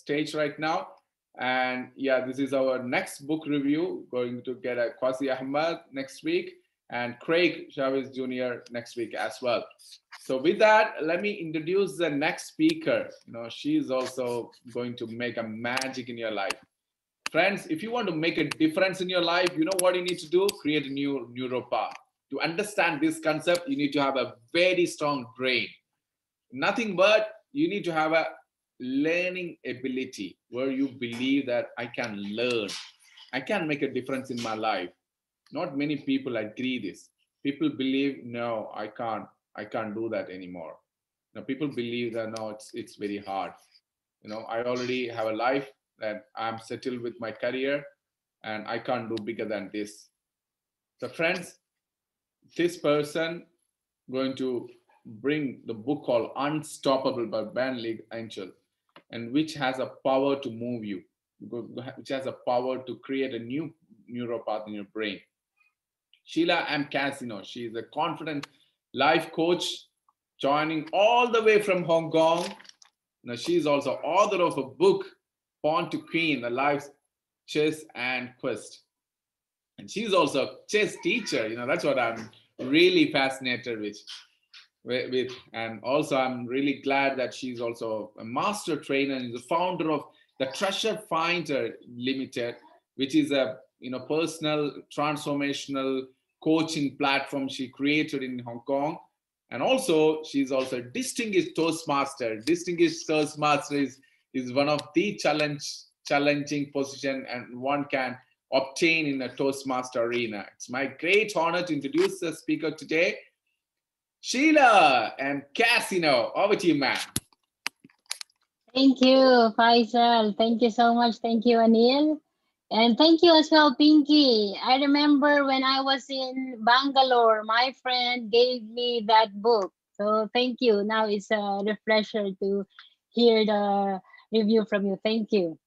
stage right now. And yeah, this is our next book review. Going to get a Quasi Ahmad next week and Craig Chavez Jr. next week as well. So with that, let me introduce the next speaker. She is also going to make a magic in your life. Friends, if you want to make a difference in your life, you know what you need to do? Create a new neural path. To understand this concept, you need to have a very strong brain. Nothing but you need to have a learning ability where you believe that I can learn. I can make a difference in my life. Not many people agree this. People believe, no, I can't do that anymore. Now people believe that no, it's very hard. I already have a life that I'm settled with my career and I can't do bigger than this. So friends, this person going to bring the book called Unstoppable by Ben Lee Angel, and which has a power to move you, which has a power to create a new neural path in your brain. Sheila M. Casino, she is a confident life coach joining all the way from Hong Kong. Now, she is also author of a book, Born to Queen, A Life's Chess and Quest. And she's also a chess teacher. That's what I'm really fascinated with. And also, I'm really glad that she's also a master trainer and is the founder of the Treasure Finder Limited, which is a personal transformational coaching platform she created in Hong Kong. And also, she's also a distinguished Toastmaster. Distinguished Toastmaster is one of the challenging position and one can obtain in a Toastmaster arena. It's my great honor to introduce the speaker today, Sheila and Casino. Over to you, ma'am. Thank you, Faisal. Thank you so much. Thank you, Anil. And thank you as well, Pinky. I remember when I was in Bangalore, my friend gave me that book. So thank you. Now it's a refresher to hear the review from you. Thank you.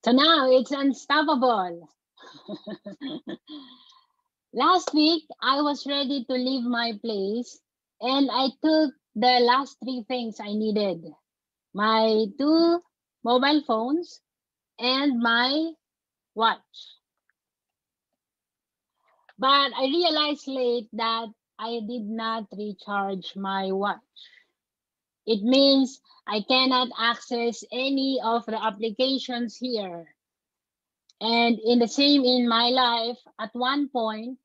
So now it's Unstoppable. Last week, I was ready to leave my place and I took the last three things I needed. My 2 mobile phones and my watch. But I realized late that I did not recharge my watch. It means I cannot access any of the applications here. And in the same in my life, at one point,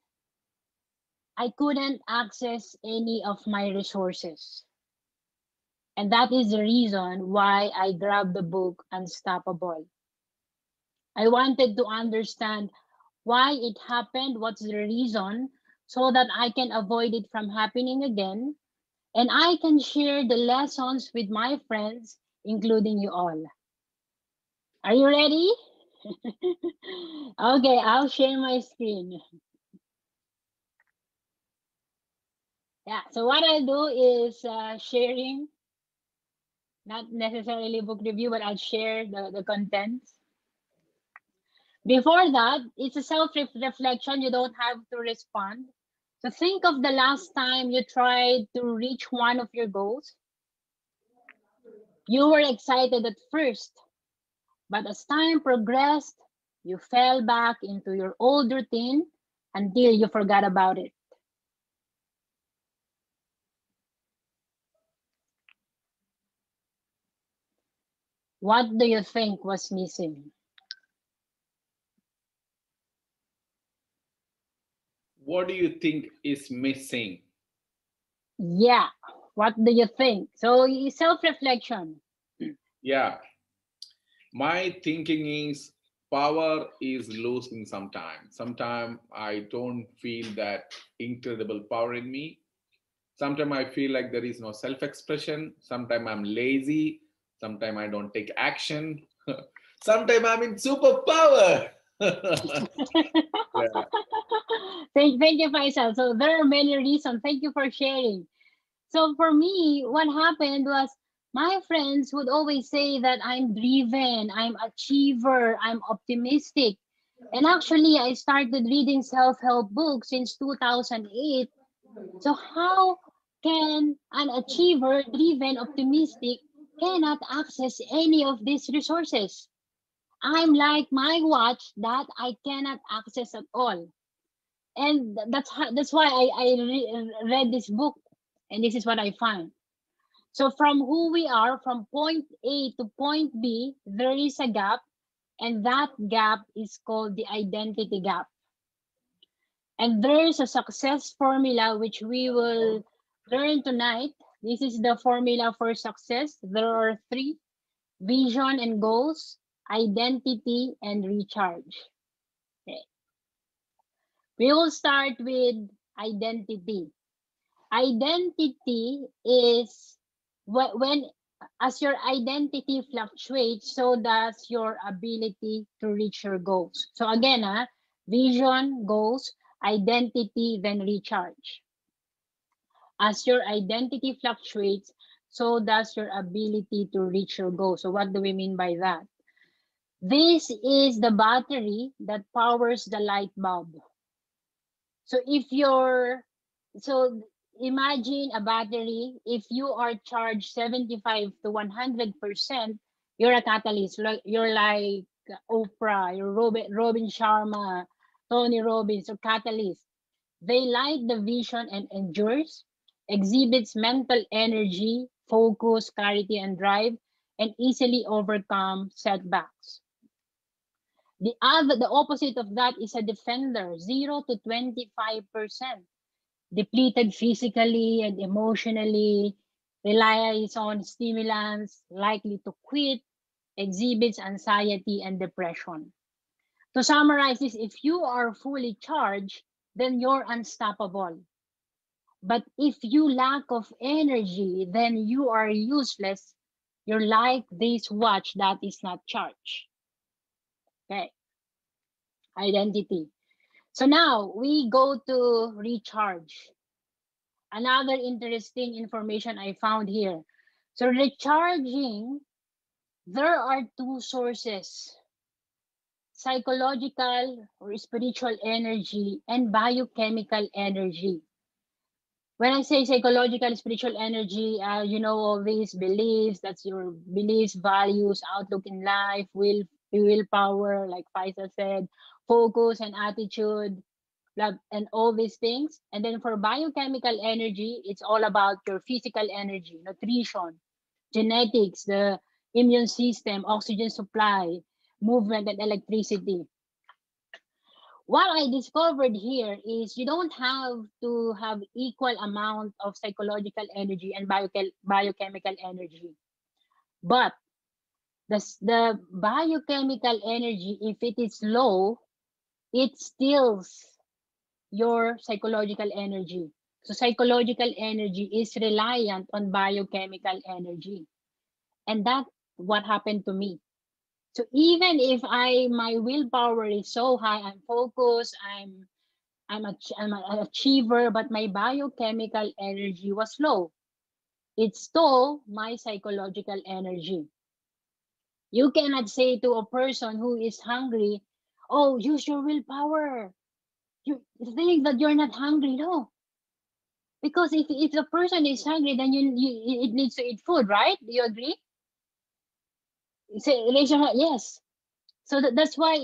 I couldn't access any of my resources. And that is the reason why I grabbed the book Unstoppable. I wanted to understand why it happened, what's the reason, so that I can avoid it from happening again. And I can share the lessons with my friends, including you all. Are you ready? Okay, I'll share my screen. Yeah, so what I'll do is sharing, not necessarily book review, but I'll share the contents. Before that, it's a self-reflection. You don't have to respond. So think of the last time you tried to reach one of your goals. You were excited at first, but as time progressed, you fell back into your old routine until you forgot about it. What do you think was missing? What do you think is missing? Yeah, what do you think? So self-reflection. Yeah, my thinking is power is losing sometimes. Sometimes I don't feel that incredible power in me. Sometimes I feel like there is no self-expression. Sometimes I'm lazy. Sometimes I don't take action. Sometimes I'm in superpower. Yeah. Thank you, Faisal. So there are many reasons. Thank you for sharing. So for me, what happened was my friends would always say that I'm driven, I'm achiever, I'm optimistic. And actually, I started reading self-help books since 2008. So how can an achiever, driven, optimistic cannot access any of these resources. I'm like my watch that I cannot access at all. And that's why I read this book, and this is what I find. So from who we are, from point A to point B, there is a gap, and that gap is called the identity gap. And there's a success formula which we will learn tonight. This is the formula for success. There are three: vision and goals, identity, and recharge. Okay. We will start with identity. Identity is when as your identity fluctuates, so does your ability to reach your goals. So again, vision, goals, identity, then recharge. As your identity fluctuates, so does your ability to reach your goals. So what do we mean by that? This is the battery that powers the light bulb. So if you're so imagine a battery. If you are charged 75 to 100%, you're a catalyst. You're like Oprah, you're Robin Sharma, Tony Robbins, or catalyst. They light the vision and endures, exhibits mental energy, focus, clarity, and drive, and easily overcome setbacks. The opposite of that is a defender, 0 to 25%, depleted physically and emotionally, relies on stimulants, likely to quit, exhibits anxiety and depression. To summarize this, if you are fully charged, then you're unstoppable. But if you lack of energy, then you are useless. You're like this watch that is not charged. Okay, identity. So now we go to recharge. Another interesting information I found here. So recharging, there are two sources: psychological or spiritual energy and biochemical energy. When I say psychological, spiritual energy, all these beliefs, that's your beliefs, values, outlook in life, willpower, like Faisal said, focus and attitude, love, and all these things. And then for biochemical energy, it's all about your physical energy, nutrition, genetics, the immune system, oxygen supply, movement, and electricity. What I discovered here is you don't have to have equal amount of psychological energy and biochemical energy. But the biochemical energy, if it is low, it steals your psychological energy. So psychological energy is reliant on biochemical energy. And that's what happened to me. So even if my willpower is so high, I'm focused, I'm an achiever, but my biochemical energy was low. It stole my psychological energy. You cannot say to a person who is hungry, "Oh, use your willpower. You think that you're not hungry." No, because if the person is hungry, then it needs to eat food, right? Do you agree? Say, raise your hand. Yes. So that's why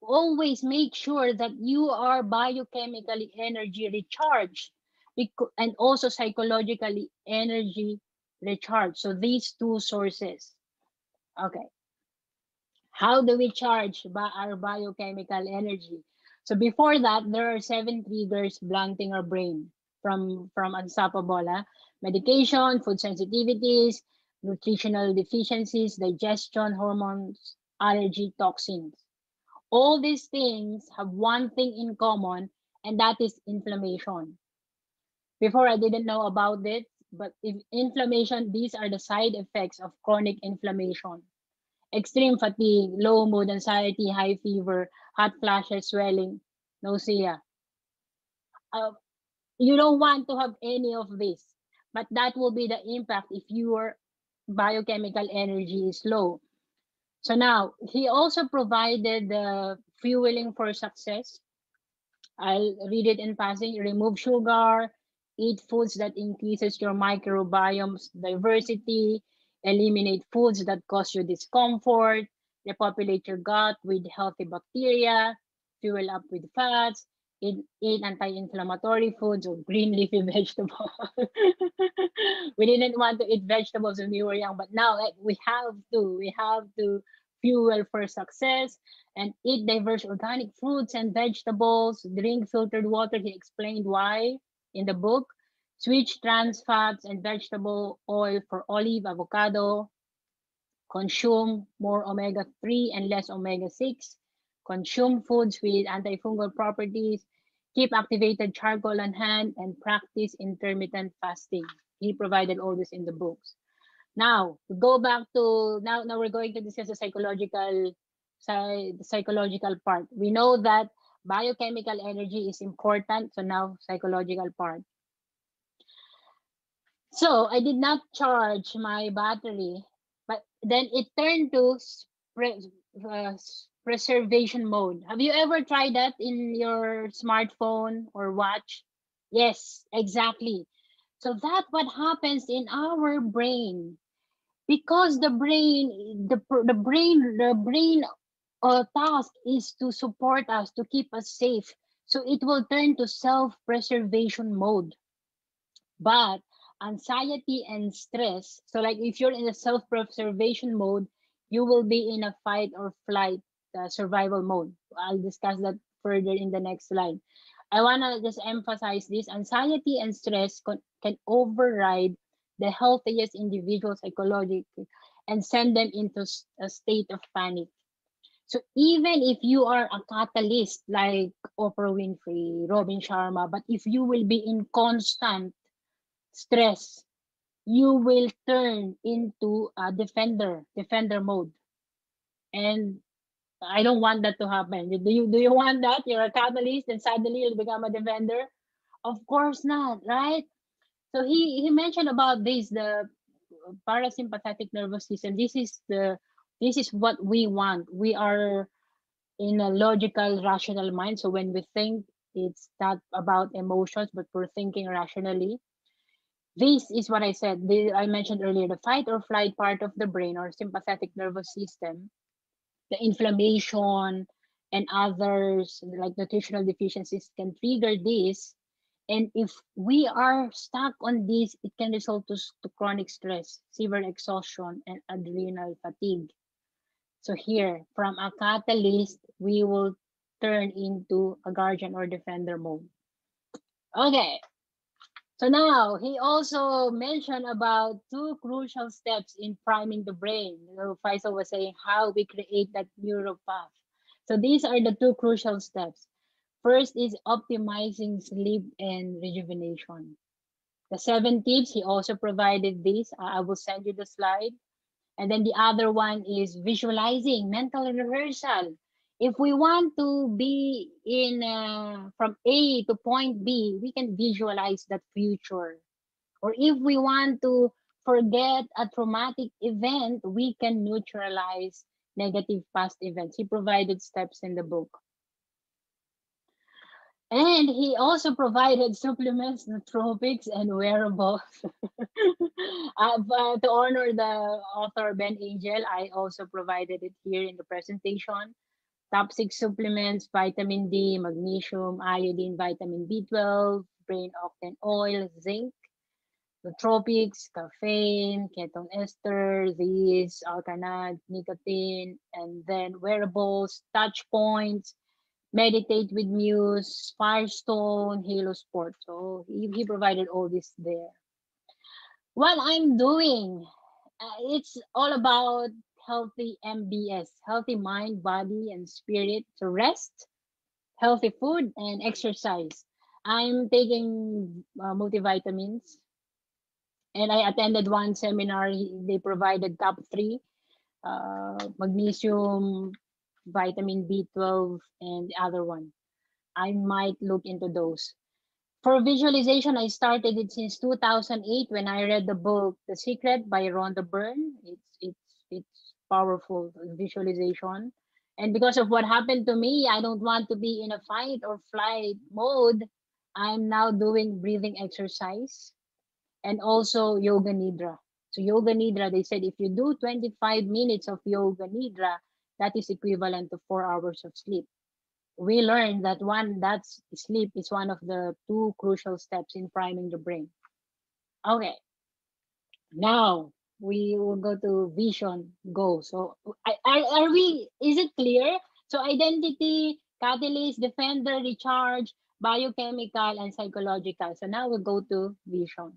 always make sure that you are biochemically energy recharged, and also psychologically energy recharged. So these two sources. Okay. How do we charge our biochemical energy? So before that, there are 7 triggers blunting our brain from Unstoppable. Medication, food sensitivities, nutritional deficiencies, digestion, hormones, allergy, toxins. All these things have one thing in common, and that is inflammation. Before, I didn't know about it, but if inflammation, these are the side effects of chronic inflammation: extreme fatigue, low mood, anxiety, high fever, hot flashes, swelling, nausea. Uh, you don't want to have any of this, but that will be the impact if your biochemical energy is low. So now, he also provided the fueling for success. I'll read it in passing. Remove sugar, eat foods that increases your microbiome's diversity, Eliminate foods that cause you discomfort. Repopulate your gut with healthy bacteria. Fuel up with fats. Eat anti-inflammatory foods or green leafy vegetables. We didn't want to eat vegetables when we were young, but now like, we have to. We have to fuel for success and eat diverse organic fruits and vegetables. Drink filtered water. He explained why in the book. Switch trans fats and vegetable oil for olive, avocado. Consume more omega 3 and less omega 6. Consume foods with antifungal properties. Keep activated charcoal on hand and practice intermittent fasting. He provided all this in the books. Now, to go back to now we're going to discuss the psychological part. We know that biochemical energy is important, so now psychological part. So I did not charge my battery, but then it turned to uh, preservation mode. Have you ever tried that in your smartphone or watch? Yes, exactly. So that's what happens in our brain because the brain task is to support us to keep us safe. So it will turn to self-preservation mode. But anxiety and stress, so like if you're in a self-preservation mode, you will be in a fight or flight survival mode. I'll discuss that further in the next slide. I want to just emphasize this: anxiety and stress can override the healthiest individual psychologically and send them into a state of panic. So even if you are a catalyst like Oprah Winfrey, Robin Sharma, but if you will be in constant stress, you will turn into a defender mode. And I don't want that to happen. Do you want that? You're a catalyst and suddenly you'll become a defender? Of course not, right? So he mentioned about this, the parasympathetic nervous system. This is what we want. We are in a logical, rational mind. So when we think, it's not about emotions, but we're thinking rationally. This is what I said. I mentioned earlier, the fight or flight part of the brain or sympathetic nervous system, the inflammation and others like nutritional deficiencies can trigger this. And if we are stuck on this, it can result to chronic stress, severe exhaustion, and adrenal fatigue. So here, from a catalyst, we will turn into a guardian or defender mode. Okay, so now he also mentioned about two crucial steps in priming the brain. Faisal was saying how we create that neural path. So these are the two crucial steps. First is optimizing sleep and rejuvenation. The 7 tips, he also provided this. I will send you the slide. And then the other one is visualizing, mental rehearsal. If we want to be in from A to point B, we can visualize that future. Or if we want to forget a traumatic event, we can neutralize negative past events. He provided steps in the book. And he also provided supplements, nootropics, and wearables. To honor the author Ben Angel, I also provided it here in the presentation. Top 6 supplements: vitamin D, magnesium, iodine, vitamin B12, brain octane oil, zinc, nootropics, caffeine, ketone ester, these, alkanag, nicotine, and then wearables, touch points, meditate with Muse, Firestone, Halo Sport. So he provided all this there. What I'm doing, it's all about healthy MBS, healthy mind, body, and spirit. So rest, healthy food, and exercise. I'm taking multivitamins, and I attended one seminar. They provided top 3: magnesium, vitamin B12, and the other one. I might look into those. For visualization, I started it since 2008 when I read the book The Secret by Rhonda Byrne. It's powerful visualization. And because of what happened to me, I don't want to be in a fight or flight mode. I'm now doing breathing exercise and also yoga nidra. So yoga nidra, they said if you do 25 minutes of yoga nidra, that is equivalent to 4 hours of sleep. We learned that that's sleep is one of the two crucial steps in priming the brain. Okay, now we will go to vision go. So are we, is it clear? So identity, catalyst, defender, recharge, biochemical, and psychological. So now we'll go to vision.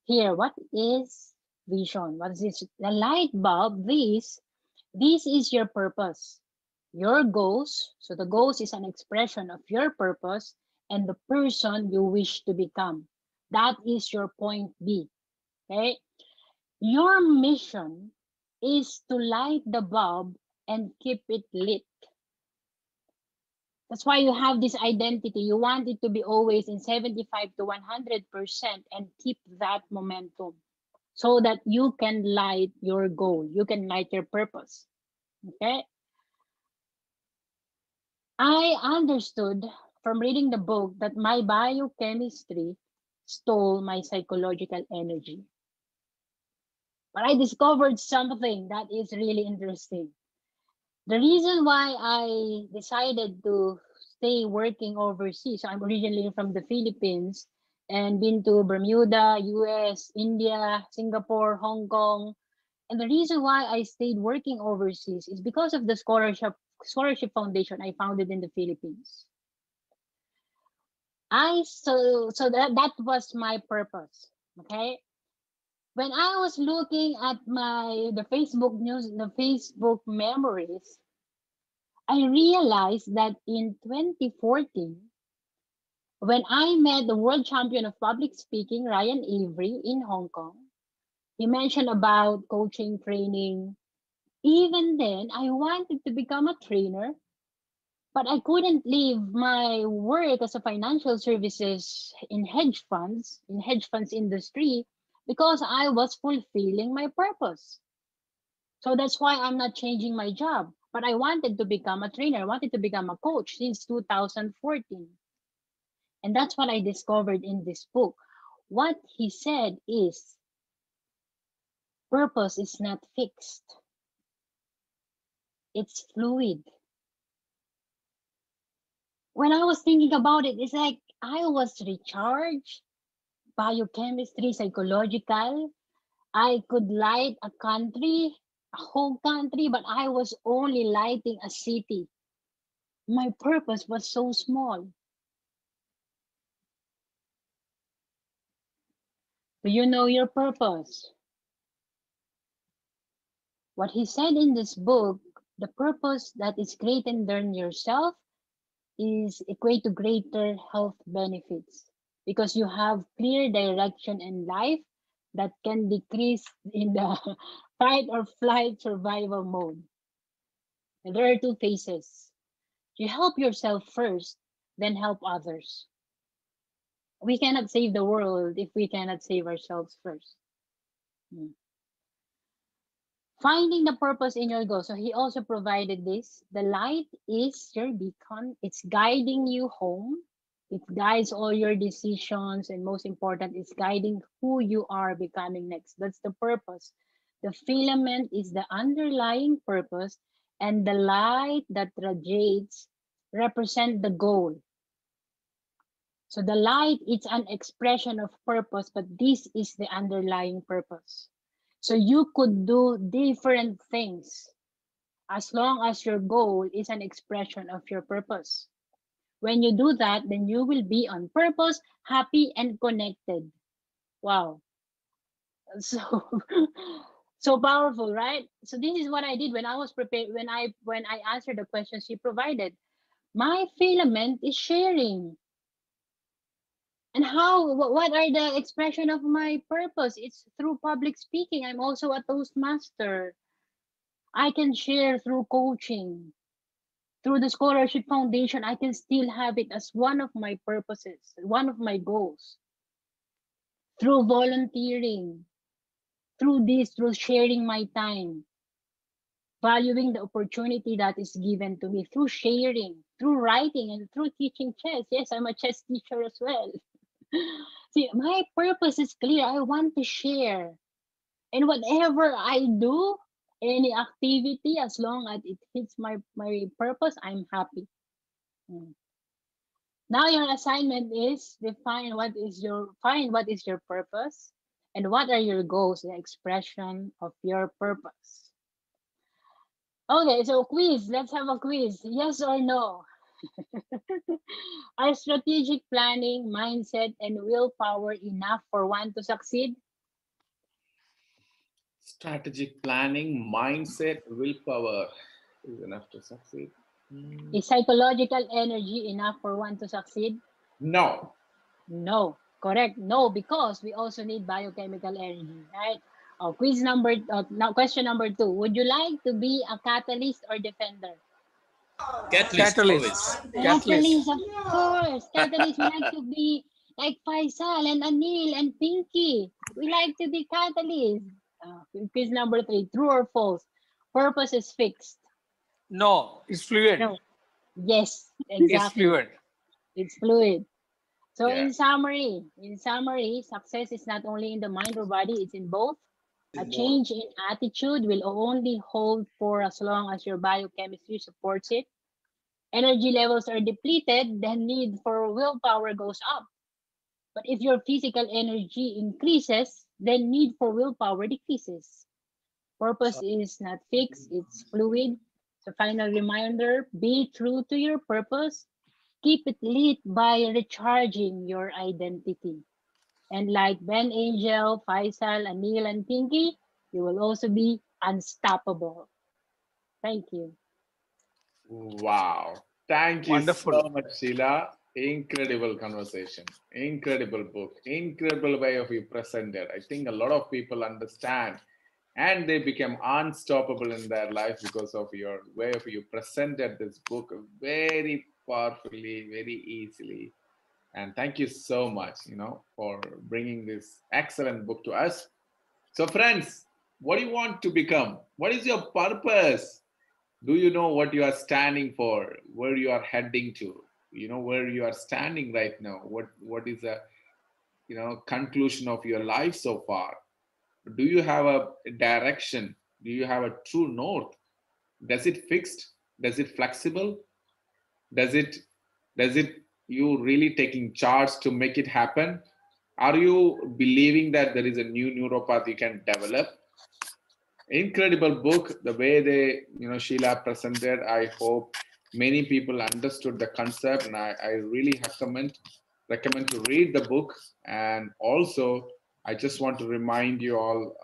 Here, what is vision? What is this? The light bulb, this is your purpose. Your goals. So the goals is an expression of your purpose and the person you wish to become. That is your point B. Okay. Your mission is to light the bulb and keep it lit. That's why you have this identity. You want it to be always in 75 to 100% and keep that momentum so that you can light your goal. You can light your purpose. Okay. I understood from reading the book that my biochemistry stole my psychological energy. But I discovered something that is really interesting. The reason why I decided to stay working overseas, so I'm originally from the Philippines and been to Bermuda, US, India, Singapore, Hong Kong. And the reason why I stayed working overseas is because of the scholarship foundation I founded in the Philippines. That was my purpose. Okay. When I was looking at the Facebook news, the Facebook memories, I realized that in 2014, when I met the world champion of public speaking, Ryan Avery, in Hong Kong, he mentioned about coaching, training. Even then, I wanted to become a trainer, but I couldn't leave my work as a financial services in hedge funds industry, because I was fulfilling my purpose. So that's why I'm not changing my job. But I wanted to become a trainer. I wanted to become a coach since 2014. And that's what I discovered in this book. What he said is purpose is not fixed, it's fluid. When I was thinking about it, it's like I was recharged, biochemistry, psychological. I could light a country, a whole country, but I was only lighting a city. My purpose was so small. Do you know your purpose? What he said in this book, the purpose that is greater than yourself is equate to greater health benefits, because you have clear direction in life that can decrease in the fight or flight survival mode. And there are two phases. You help yourself first, then help others. We cannot save the world if we cannot save ourselves first. Hmm. Finding the purpose in your goal. So he also provided this. The light is your beacon. It's guiding you home. It guides all your decisions. And most important, it's guiding who you are becoming next. That's the purpose. The filament is the underlying purpose. And the light that radiates represent the goal. So the light, it's an expression of purpose, but this is the underlying purpose. So you could do different things as long as your goal is an expression of your purpose. When you do that, then you will be on purpose, happy, and connected. Wow. So so powerful, right? So this is what I did when I was prepared, when I answered the questions she provided. My filament is sharing. And what are the expression of my purpose? It's through public speaking. I'm also a Toastmaster. I can share through coaching. Through the Scholarship Foundation, I can still have it as one of my purposes, one of my goals. Through volunteering, through sharing my time, valuing the opportunity that is given to me, through sharing, through writing, and through teaching chess. Yes, I'm a chess teacher as well. See, my purpose is clear. I want to share. And whatever I do, any activity, as long as it hits my purpose, I'm happy. Mm. Now your assignment is find what is your purpose and what are your goals, the expression of your purpose. Okay, so quiz. Let's have a quiz. Yes or no? Are strategic planning, mindset, and willpower enough for one to succeed? Strategic planning, mindset, willpower is enough to succeed. Is psychological energy enough for one to succeed? No. No. Correct. No, because we also need biochemical energy, right? Oh, now question number 2. Would you like to be a catalyst or defender? Catalyst, Catalyst. always. Catalyst. Catalyst, of course. Catalyst, we like to be like Faisal and Anil and Pinky. We like to be catalyst. Quiz number 3. True or false? Purpose is fixed. No, it's fluid. No. Yes, It's exactly. fluid. It's fluid. So Yeah. in summary, success is not only in the mind or body, it's in both. A change in attitude will only hold for as long as your biochemistry supports it. Energy levels are depleted, the need for willpower goes up. But if your physical energy increases, then need for willpower decreases. Purpose is not fixed, it's fluid. So final reminder, be true to your purpose. Keep it lit by recharging your identity. And like Ben Angel, Faisal, Anil, and Pinky, you will also be unstoppable. Thank you. Wow. Thank you Wonderful. so much, Sheila. Incredible conversation, incredible book, incredible way of you presented. I think a lot of people understand and they become unstoppable in their life because of your way of you presented this book very powerfully, very easily. And thank you so much, for bringing this excellent book to us. So, friends, what do you want to become? What is your purpose? Do you know what you are standing for? Where you are heading to? You know where you are standing right now. What is the conclusion of your life so far? Do you have a direction? Do you have a true north? Does it fixed? Does it flexible? Does it does it you really taking charge to make it happen? Are you believing that there is a new neuropath you can develop? Incredible book, the way they Sheila presented. I hope many people understood the concept, and I really recommend to read the book. And also I just want to remind you all,